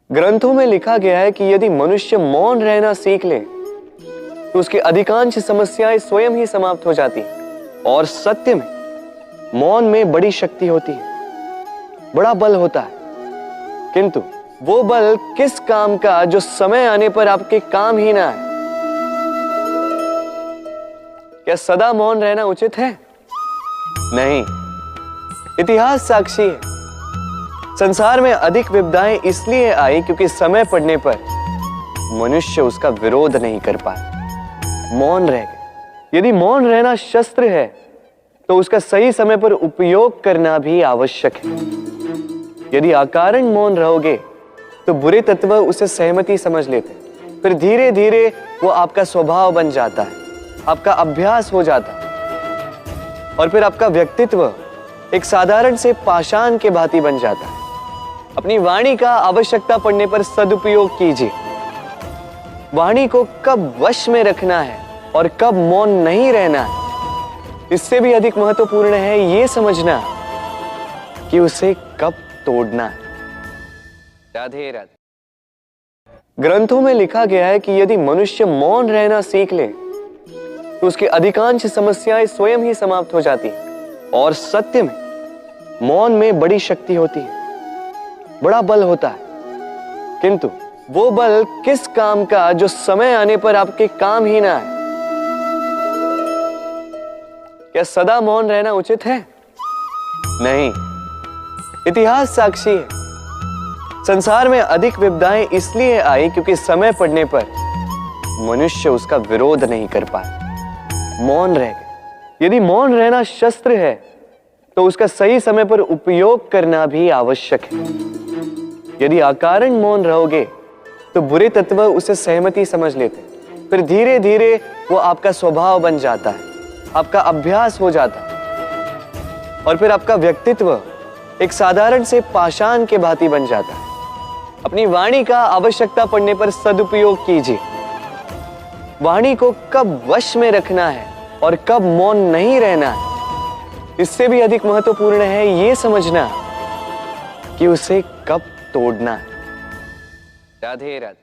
ग्रंथों में लिखा गया है कि यदि मनुष्य मौन रहना सीख ले तो उसकी अधिकांश समस्याएं स्वयं ही समाप्त हो जाती हैं। और सत्य में मौन में बड़ी शक्ति होती है, बड़ा बल होता है, किंतु वो बल किस काम का जो समय आने पर आपके काम ही ना आए। क्या सदा मौन रहना उचित है? नहीं। इतिहास साक्षी है। संसार में अधिक विपदाएं इसलिए आई क्योंकि समय पड़ने पर मनुष्य उसका विरोध नहीं कर पाया, मौन रह गए। यदि मौन रहना शस्त्र है तो उसका सही समय पर उपयोग करना भी आवश्यक है। यदि अकारण मौन रहोगे तो बुरे तत्व उसे सहमति समझ लेते, फिर धीरे धीरे वो आपका स्वभाव बन जाता है, आपका अभ्यास हो जाता है, और फिर आपका व्यक्तित्व एक साधारण से पाषाण के भांति बन जाता है। अपनी वाणी का आवश्यकता पड़ने पर सदुपयोग कीजिए। वाणी को कब वश में रखना है और कब मौन नहीं रहना है, इससे भी अधिक महत्वपूर्ण है यह समझना कि उसे कब तोड़ना है। राधे राधे। ग्रंथों में लिखा गया है कि यदि मनुष्य मौन रहना सीख ले तो उसकी अधिकांश समस्याएं स्वयं ही समाप्त हो जाती हैं। और सत्य में मौन में बड़ी शक्ति होती है, बड़ा बल होता है, किंतु वो बल किस काम का जो समय आने पर आपके काम ही ना आए। क्या सदा मौन रहना उचित है? नहीं। इतिहास साक्षी है। संसार में अधिक विपदाएं इसलिए आई क्योंकि समय पड़ने पर मनुष्य उसका विरोध नहीं कर पाया, मौन रह गए। यदि मौन रहना शस्त्र है तो उसका सही समय पर उपयोग करना भी आवश्यक है। यदि अकारण मौन रहोगे तो बुरे तत्व उसे सहमति समझ लेते, फिर धीरे धीरे वो आपका स्वभाव बन जाता है, आपका अभ्यास हो जाता है, और फिर आपका व्यक्तित्व एक साधारण से पाषाण के भांति बन जाता है। अपनी वाणी का आवश्यकता पड़ने पर सदुपयोग कीजिए। वाणी को कब वश में रखना है और कब मौन नहीं रहना है, इससे भी अधिक महत्वपूर्ण है यह समझना कि उसे कब तोड़ना है। राधे राधे।